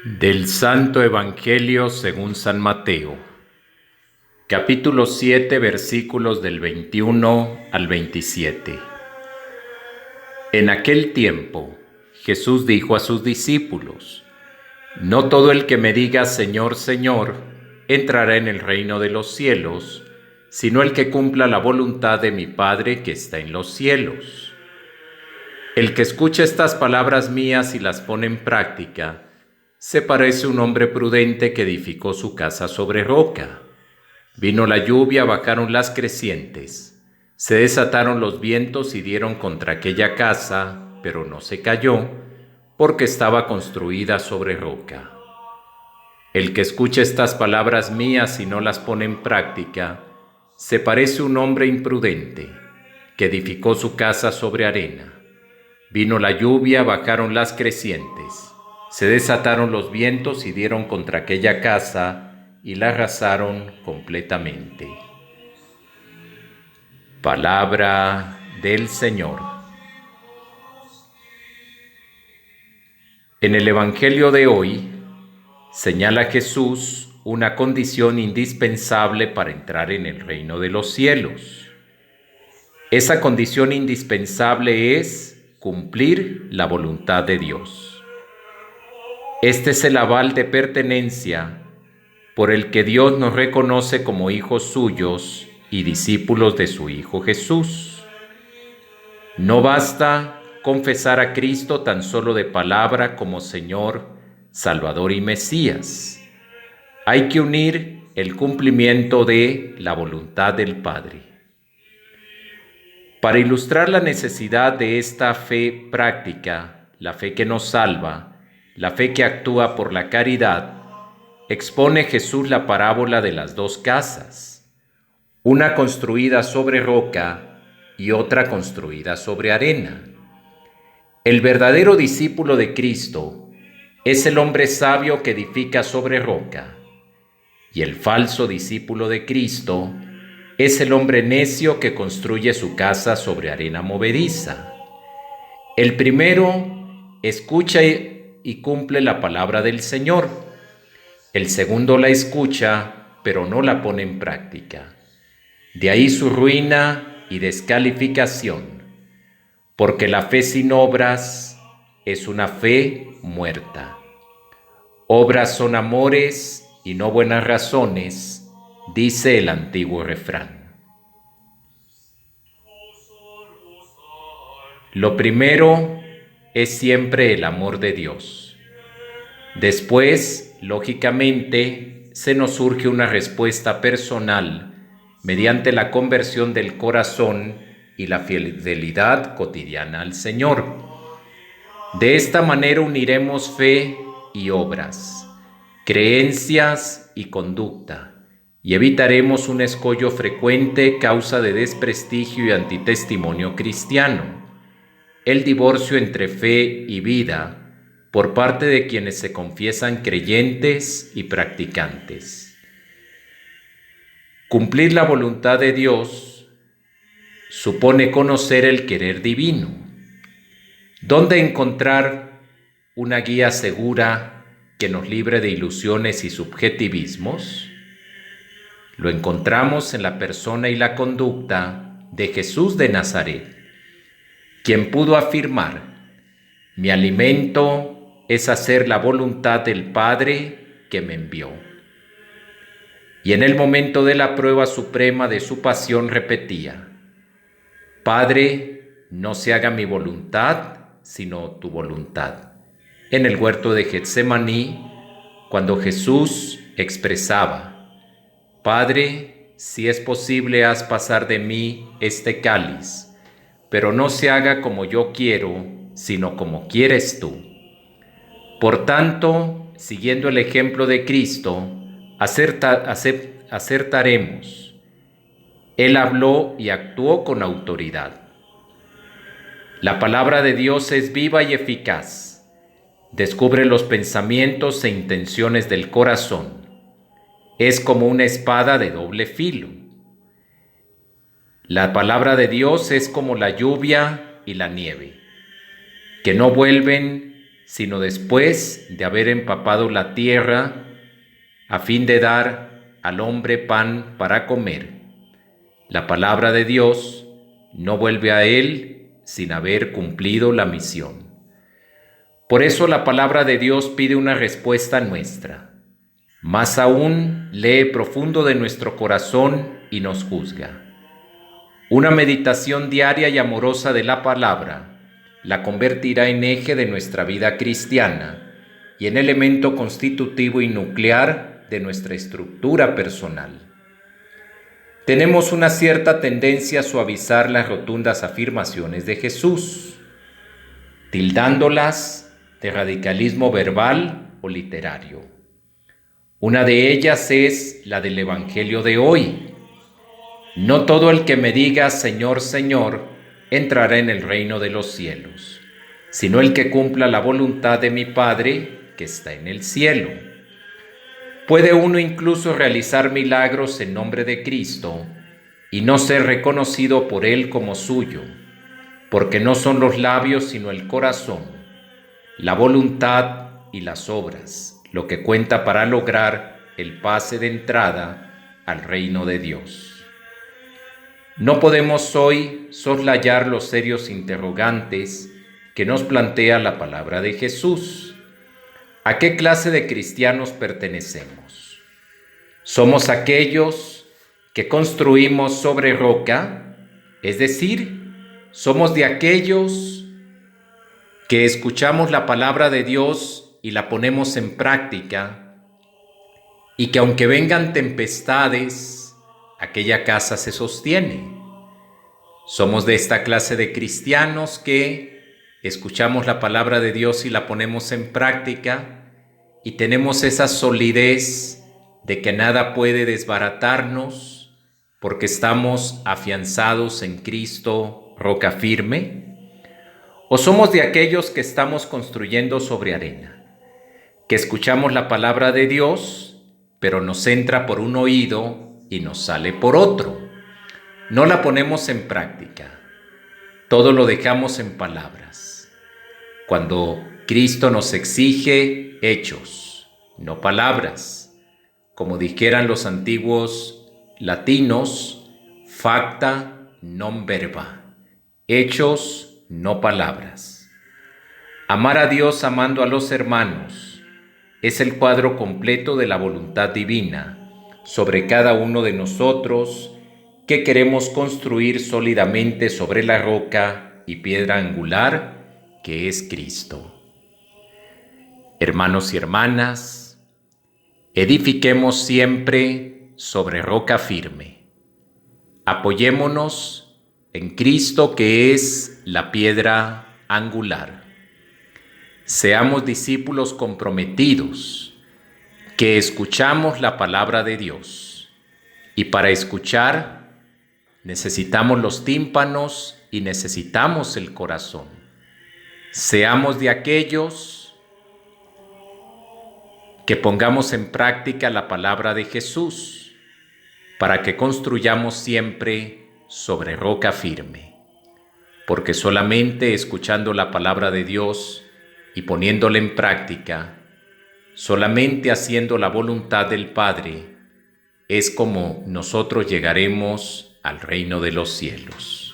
Del Santo Evangelio según San Mateo, capítulo 7, versículos del 21 al 27. En aquel tiempo, Jesús dijo a sus discípulos: No todo el que me diga Señor, Señor, entrará en el reino de los cielos, sino el que cumpla la voluntad de mi Padre que está en los cielos. El que escucha estas palabras mías y las pone en práctica, se parece a un hombre prudente que edificó su casa sobre roca. Vino la lluvia, bajaron las crecientes, se desataron los vientos y dieron contra aquella casa, pero no se cayó, porque estaba construida sobre roca. El que escucha estas palabras mías y no las pone en práctica, se parece a un hombre imprudente, que edificó su casa sobre arena. Vino la lluvia, bajaron las crecientes, se desataron los vientos y dieron contra aquella casa y la arrasaron completamente. Palabra del Señor. En el Evangelio de hoy señala Jesús una condición indispensable para entrar en el reino de los cielos. Esa condición indispensable es cumplir la voluntad de Dios. Este es el aval de pertenencia por el que Dios nos reconoce como hijos suyos y discípulos de su Hijo Jesús. No basta confesar a Cristo tan solo de palabra como Señor, Salvador y Mesías. Hay que unir el cumplimiento de la voluntad del Padre. Para ilustrar la necesidad de esta fe práctica, la fe que nos salva, la fe que actúa por la caridad, expone Jesús la parábola de las dos casas, una construida sobre roca y otra construida sobre arena. El verdadero discípulo de Cristo es el hombre sabio que edifica sobre roca, y el falso discípulo de Cristo es el hombre necio que construye su casa sobre arena movediza. El primero escucha y cumple la palabra del Señor. El segundo la escucha, pero no la pone en práctica. De ahí su ruina y descalificación, porque la fe sin obras es una fe muerta. Obras son amores y no buenas razones, dice el antiguo refrán. Lo primero es siempre el amor de Dios. Después, lógicamente, se nos surge una respuesta personal mediante la conversión del corazón y la fidelidad cotidiana al Señor. De esta manera uniremos fe y obras, creencias y conducta, y evitaremos un escollo frecuente causa de desprestigio y antitestimonio cristiano: el divorcio entre fe y vida por parte de quienes se confiesan creyentes y practicantes. Cumplir la voluntad de Dios supone conocer el querer divino. ¿Dónde encontrar una guía segura que nos libre de ilusiones y subjetivismos? Lo encontramos en la persona y la conducta de Jesús de Nazaret, quien pudo afirmar: mi alimento es hacer la voluntad del Padre que me envió. Y en el momento de la prueba suprema de su pasión repetía: Padre, no se haga mi voluntad, sino tu voluntad. En el huerto de Getsemaní, cuando Jesús expresaba: Padre, si es posible, haz pasar de mí este cáliz, pero no se haga como yo quiero, sino como quieres tú. Por tanto, siguiendo el ejemplo de Cristo, acertaremos. Él habló y actuó con autoridad. La palabra de Dios es viva y eficaz. Descubre los pensamientos e intenciones del corazón. Es como una espada de doble filo. La palabra de Dios es como la lluvia y la nieve, que no vuelven sino después de haber empapado la tierra a fin de dar al hombre pan para comer. La palabra de Dios no vuelve a él sin haber cumplido la misión. Por eso la palabra de Dios pide una respuesta nuestra. Más aún, lee profundo de nuestro corazón y nos juzga. Una meditación diaria y amorosa de la palabra la convertirá en eje de nuestra vida cristiana y en elemento constitutivo y nuclear de nuestra estructura personal. Tenemos una cierta tendencia a suavizar las rotundas afirmaciones de Jesús, tildándolas de radicalismo verbal o literario. Una de ellas es la del Evangelio de hoy. No todo el que me diga Señor, Señor, entrará en el reino de los cielos, sino el que cumpla la voluntad de mi Padre que está en el cielo. Puede uno incluso realizar milagros en nombre de Cristo y no ser reconocido por Él como suyo, porque no son los labios sino el corazón, la voluntad y las obras lo que cuenta para lograr el pase de entrada al reino de Dios. No podemos hoy soslayar los serios interrogantes que nos plantea la palabra de Jesús. ¿A qué clase de cristianos pertenecemos? ¿Somos aquellos que construimos sobre roca? Es decir, ¿somos de aquellos que escuchamos la palabra de Dios y la ponemos en práctica, y que aunque vengan tempestades, aquella casa se sostiene? Somos de esta clase de cristianos que escuchamos la palabra de Dios y la ponemos en práctica, y tenemos esa solidez de que nada puede desbaratarnos, porque estamos afianzados en Cristo, roca firme. ¿O somos de aquellos que estamos construyendo sobre arena, que escuchamos la palabra de Dios, pero nos entra por un oído y nos sale por otro? No la ponemos en práctica, todo lo dejamos en palabras. Cuando Cristo nos exige hechos, no palabras, como dijeran los antiguos latinos, facta non verba, hechos, no palabras. Amar a Dios amando a los hermanos es el cuadro completo de la voluntad divina sobre cada uno de nosotros que queremos construir sólidamente sobre la roca y piedra angular que es Cristo. Hermanos y hermanas, edifiquemos siempre sobre roca firme. Apoyémonos en Cristo que es la piedra angular. Seamos discípulos comprometidos, que escuchamos la palabra de Dios. Y para escuchar, necesitamos los tímpanos y necesitamos el corazón. Seamos de aquellos que pongamos en práctica la palabra de Jesús, para que construyamos siempre sobre roca firme. Porque solamente escuchando la palabra de Dios y poniéndola en práctica, solamente haciendo la voluntad del Padre, es como nosotros llegaremos al reino de los cielos.